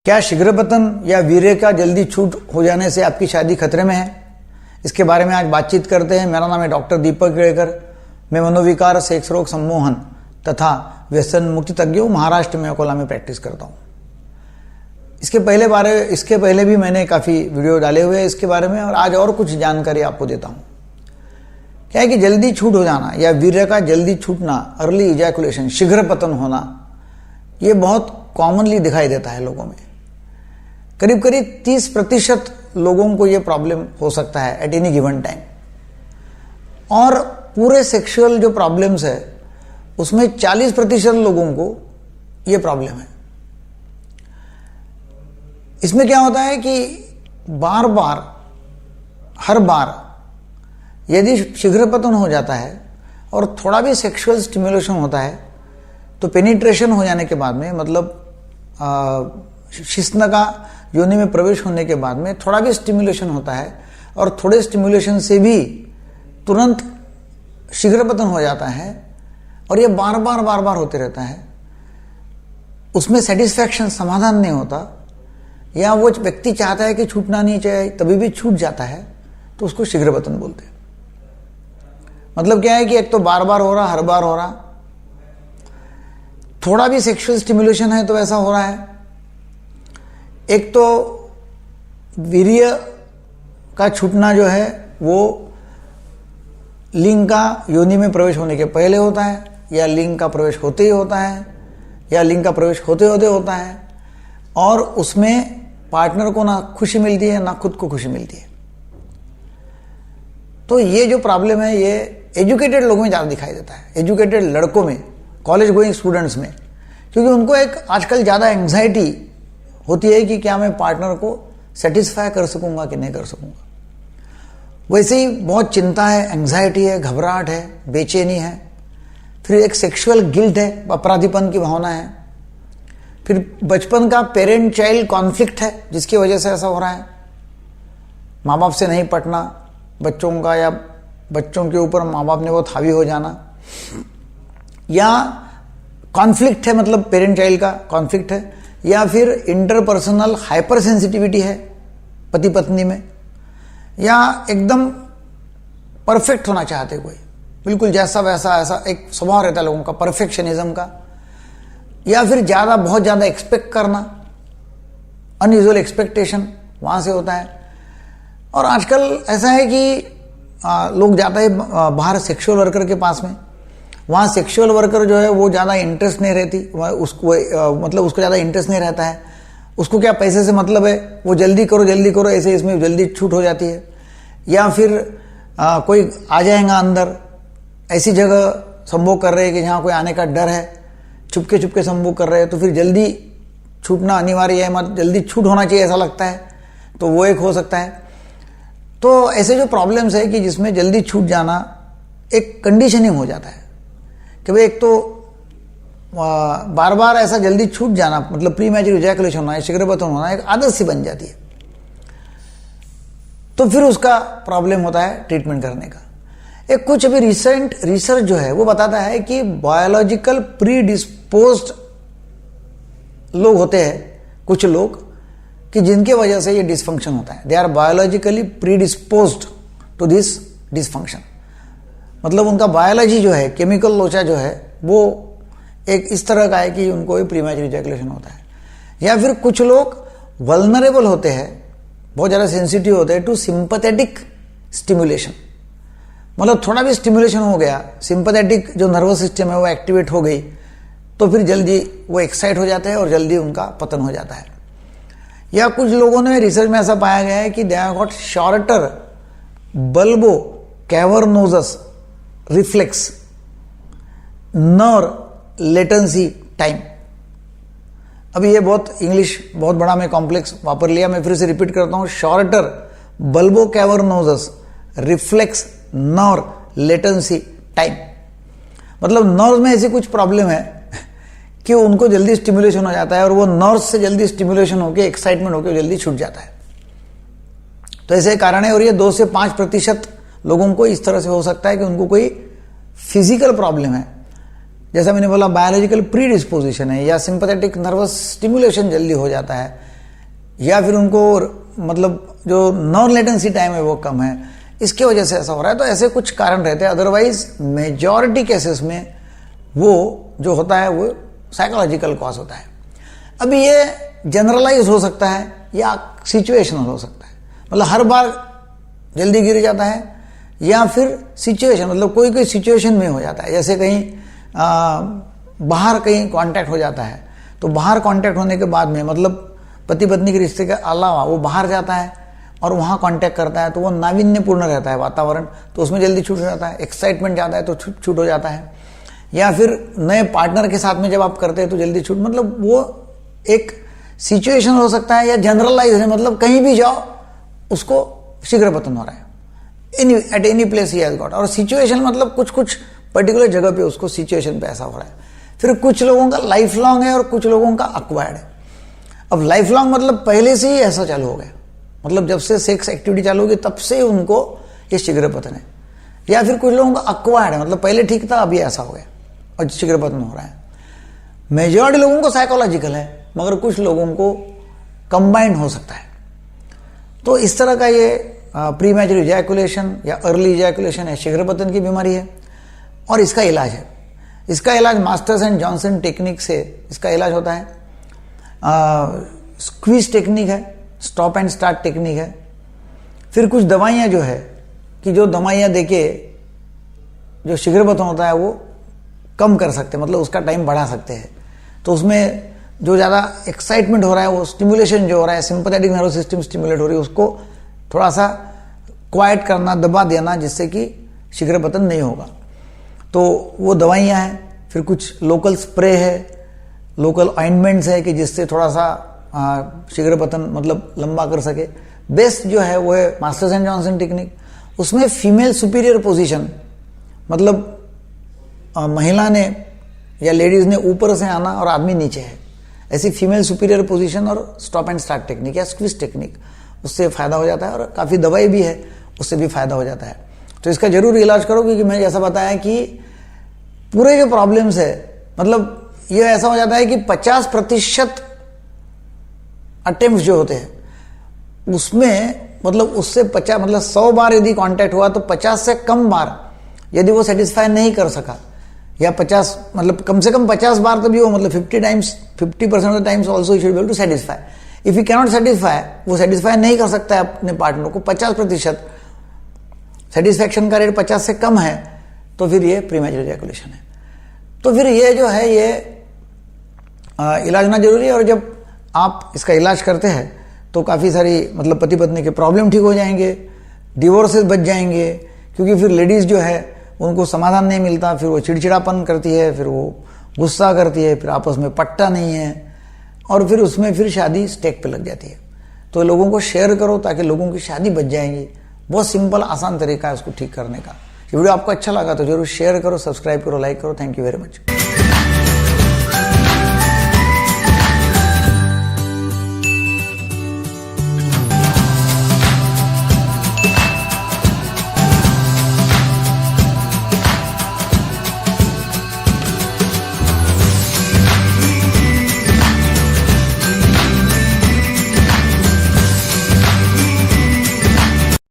क्या शीघ्रपतन या वीर्य का जल्दी छूट हो जाने से आपकी शादी खतरे में है? इसके बारे में आज बातचीत करते हैं। मेरा नाम है डॉक्टर दीपक केड़कर। मैं मनोविकार, सेक्स रोग सम्मोहन तथा व्यसन मुक्ति तज्ञ हूँ। महाराष्ट्र में अकोला में प्रैक्टिस करता हूँ। इसके पहले भी मैंने काफ़ी वीडियो डाले हुए हैं इसके बारे में, और आज और कुछ जानकारी आपको देता हूँ। क्या है कि जल्दी छूट हो जाना या वीर्य का जल्दी छूटना, अर्ली इजैकुलेशन, शीघ्र पतन होना, ये बहुत कॉमनली दिखाई देता है लोगों में। करीब करीब 30% लोगों को ये प्रॉब्लम हो सकता है एट एनी गिवन टाइम। और पूरे सेक्सुअल जो प्रॉब्लम्स है उसमें 40% लोगों को ये प्रॉब्लम है। इसमें क्या होता है कि बार बार, हर बार यदि शीघ्रपतन हो जाता है और थोड़ा भी सेक्सुअल स्टिमुलेशन होता है तो पेनिट्रेशन हो जाने के बाद में, मतलब शिश्न का योनि में प्रवेश होने के बाद में थोड़ा भी स्टिमुलेशन होता है और थोड़े स्टिमुलेशन से भी तुरंत शीघ्रपतन हो जाता है, और ये बार बार होते रहता है। उसमें सेटिस्फैक्शन, समाधान नहीं होता, या वो व्यक्ति चाहता है कि छूटना नहीं चाहिए तभी भी छूट जाता है, तो उसको शीघ्रपतन बोलते हैं। मतलब क्या है कि एक तो बार बार हो रहा, हर बार हो रहा, थोड़ा भी सेक्सुअल स्टिमुलेशन है तो ऐसा हो रहा है। एक तो वीर्य का छूटना जो है वो लिंग का योनि में प्रवेश होने के पहले होता है, या लिंग का प्रवेश होते ही होता है, या लिंग का प्रवेश होते होते होता है, और उसमें पार्टनर को ना खुशी मिलती है ना खुद को खुशी मिलती है। तो ये जो प्रॉब्लम है ये एजुकेटेड लोगों में ज़्यादा दिखाई देता है, एजुकेटेड लड़कों में, कॉलेज गोइंग स्टूडेंट्स में, क्योंकि उनको एक आजकल ज़्यादा एंग्जाइटी होती है कि क्या मैं पार्टनर को सेटिस्फाई कर सकूंगा कि नहीं कर सकूंगा। वैसे ही बहुत चिंता है, एंग्जाइटी है, घबराहट है, बेचैनी है, फिर एक सेक्सुअल गिल्ट है, अपराधीपन की भावना है, फिर बचपन का पेरेंट चाइल्ड कॉन्फ्लिक्ट है जिसकी वजह से ऐसा हो रहा है। माँ बाप से नहीं पटना बच्चों का, या बच्चों के ऊपर माँ बाप ने बहुत हावी हो जाना, या कॉन्फ्लिक्ट है, मतलब पेरेंट चाइल्ड का कॉन्फ्लिक्ट है, या फिर इंटरपर्सनल हाइपर सेंसिटिविटी है पति पत्नी में, या एकदम परफेक्ट होना चाहते कोई, बिल्कुल जैसा वैसा, ऐसा एक स्वभाव रहता है लोगों का परफेक्शनिज्म का, या फिर बहुत ज़्यादा एक्सपेक्ट करना, अनयूजुअल एक्सपेक्टेशन वहाँ से होता है। और आजकल ऐसा है कि लोग जाते हैं बाहर सेक्सुअल वर्कर के पास में, वहाँ सेक्सुअल वर्कर जो है वो ज़्यादा इंटरेस्ट नहीं रहती उसको, मतलब उसको ज़्यादा इंटरेस्ट नहीं रहता है, उसको क्या पैसे से मतलब है, वो जल्दी करो ऐसे इसमें जल्दी छूट हो जाती है। या फिर कोई आ जाएगा अंदर, ऐसी जगह संभोग कर रहे हैं कि जहाँ कोई आने का डर है, चुपके संभोग कर रहे हैं, तो फिर जल्दी छूटना अनिवार्य है, मतलब जल्दी छूट होना चाहिए ऐसा लगता है, तो वो एक हो सकता है। तो ऐसे जो प्रॉब्लम्स है कि जिसमें जल्दी छूट जाना एक कंडीशनिंग हो जाता है कि भाई एक तो बार बार ऐसा जल्दी छूट जाना, मतलब प्री मैच्योर इजैकुलेशन होना, शीघ्रपतन होना एक आदत सी बन जाती है। तो फिर उसका प्रॉब्लम होता है ट्रीटमेंट करने का। एक कुछ अभी रिसेंट रिसर्च जो है वो बताता है कि बायोलॉजिकल प्री डिस्पोज्ड लोग होते हैं, कुछ लोग, कि जिनके वजह से ये डिसफंक्शन होता है। They are biologically predisposed to this dysfunction, मतलब उनका बायोलॉजी जो है, केमिकल लोचा जो है, वो एक इस तरह का है कि उनको प्रीमैच्योर इजैकुलेशन होता है। या फिर कुछ लोग वल्नरेबल होते हैं, बहुत ज़्यादा सेंसिटिव होते हैं टू सिंपैथेटिक स्टिमुलेशन, मतलब थोड़ा भी स्टिमुलेशन हो गया, सिंपैथेटिक जो नर्वस सिस्टम है वो एक्टिवेट हो गई, तो फिर जल्दी वो एक्साइट हो जाता है और जल्दी उनका पतन हो जाता है। या कुछ लोगों ने रिसर्च में ऐसा पाया गया है कि they have got shorter bulbocavernosus reflex nerve latency time. अभी ये बहुत इंग्लिश बहुत बड़ा मैं कॉम्प्लेक्स वापर लिया, मैं फिर से रिपीट करता हूँ, shorter bulbocavernosus reflex nerve latency time. मतलब नर्व में ऐसी कुछ प्रॉब्लम है कि उनको जल्दी स्टिमुलेशन हो जाता है, और वो नर्व से जल्दी स्टिमुलेशन होकर एक्साइटमेंट होकर जल्दी छूट जाता है। तो ऐसे कारण है, और ये 2 से 5% लोगों को इस तरह से हो सकता है कि उनको कोई फिजिकल प्रॉब्लम है, जैसा मैंने बोला बायोलॉजिकल प्री डिस्पोजिशन है या सिंपैथेटिक नर्वस स्टिमुलेशन जल्दी हो जाता है या फिर उनको मतलब जो नॉन लेटेंसी टाइम है वो कम है, इसके वजह से ऐसा हो रहा है। तो ऐसे कुछ कारण रहते हैं, अदरवाइज मेजॉरिटी केसेस में वो जो होता है वो साइकोलॉजिकल कॉज होता है। अभी ये जनरलाइज हो सकता है या सिचुएशनल हो सकता है, मतलब हर बार जल्दी गिर जाता है, या फिर सिचुएशन मतलब कोई कोई सिचुएशन में हो जाता है। जैसे कहीं बाहर कहीं कांटेक्ट हो जाता है, तो बाहर कांटेक्ट होने के बाद में मतलब पति पत्नी के रिश्ते के अलावा वो बाहर जाता है और वहाँ कांटेक्ट करता है, तो वो नाविन्यपूर्ण रहता है वातावरण, तो उसमें जल्दी छूट हो जाता है। एक्साइटमेंट ज़्यादा है तो छूट हो जाता है। या फिर नए पार्टनर के साथ में जब आप करते हैं तो जल्दी छूट, मतलब वो एक सिचुएशन हो सकता है या जनरलाइज है, मतलब कहीं भी जाओ उसको शीघ्र पतन हो रहा है, at any place he has got. और सिचुएशन मतलब कुछ कुछ पर्टिकुलर जगह पे उसको सिचुएशन पे ऐसा हो रहा है। फिर कुछ लोगों का लाइफ लॉन्ग है और कुछ लोगों का अक्वायर्ड है। अब लाइफ लॉन्ग मतलब पहले से ही ऐसा चालू हो गया, मतलब जब से सेक्स एक्टिविटी चालू होगी तब से उनको ये शीघ्र पतन है। या फिर कुछ लोगों का अक्वायर्ड है, मतलब पहले ठीक था अभी ऐसा हो गया और शीघ्र पतन हो रहा है। मेजॉरिटी लोगों को साइकोलॉजिकल है, मगर कुछ लोगों को कंबाइंड हो सकता है। तो इस तरह का ये प्रीमैच्योर इजैकुलेशन या अर्ली इजैकुलेशन है, शीघ्र पतन की बीमारी है। और इसका इलाज है, इसका इलाज मास्टर्स एंड जॉनसन टेक्निक से इसका इलाज होता है। स्क्वीज टेक्निक है, स्टॉप एंड स्टार्ट टेक्निक है। फिर कुछ दवाइयाँ जो है कि जो दवाइयाँ देके जो शीघ्र पतन होता है वो कम कर सकते हैं, मतलब उसका टाइम बढ़ा सकते हैं। तो उसमें जो ज़्यादा एक्साइटमेंट हो रहा है, वो स्टिमुलेशन जो हो रहा है, सिंपैथेटिक नर्वस सिस्टम स्टिमुलेट हो रही है, उसको थोड़ा सा क्वाइट करना, दबा देना, जिससे कि शीघ्र पतन नहीं होगा। तो वो दवाइयाँ हैं। फिर कुछ लोकल स्प्रे है, लोकल ऑइंटमेंट्स है कि जिससे थोड़ा सा शीघ्र पतन मतलब लंबा कर सके। बेस्ट जो है वो है मास्टर्स एंड जॉनसन टेक्निक। उसमें फीमेल सुपीरियर पोजीशन, मतलब महिला ने या लेडीज ने ऊपर से आना और आदमी नीचे है, ऐसी फीमेल सुपीरियर पोजीशन और स्टॉप एंड स्टार्ट टेक्निक या स्क्वीज टेक्निक, उससे फायदा हो जाता है। और काफ़ी दवाई भी है, उससे भी फायदा हो जाता है। तो इसका जरूर इलाज करो, क्योंकि मैंने जैसा बताया कि पूरे जो प्रॉब्लम्स है, मतलब ये ऐसा हो जाता है कि 50% अटेम्प्ट जो होते हैं उसमें मतलब उससे 50 मतलब 100 बार यदि कांटेक्ट हुआ तो 50 से कम बार यदि वो सेटिस्फाई नहीं कर सका, या 50 मतलब कम से कम 50 बार तो भी हो, मतलब 50% of the times also you should be able to satisfy. If you cannot satisfy, वो सेटिस्फाई नहीं कर सकता है अपने पार्टनर को, 50% सेटिस्फैक्शन का रेट 50 से कम है, तो फिर ये प्रीमैच्योर इजैकुलेशन है। तो फिर ये जो है ये इलाज होना जरूरी है। और जब आप इसका इलाज करते हैं तो काफ़ी सारी मतलब पति पत्नी के प्रॉब्लम ठीक हो जाएंगे, डिवोर्सेस बच जाएंगे, क्योंकि फिर लेडीज़ जो है उनको समाधान नहीं मिलता, फिर वो चिड़चिड़ापन करती है, फिर वो गुस्सा करती है, फिर आपस में पट्टा नहीं है, और फिर उसमें फिर शादी स्टेक पे लग जाती है। तो लोगों को शेयर करो ताकि लोगों की शादी बच जाएंगी। बहुत सिंपल आसान तरीका है उसको ठीक करने का। ये वीडियो आपको अच्छा लगा तो जरूर शेयर करो, सब्सक्राइब करो, लाइक करो। Thank you very much.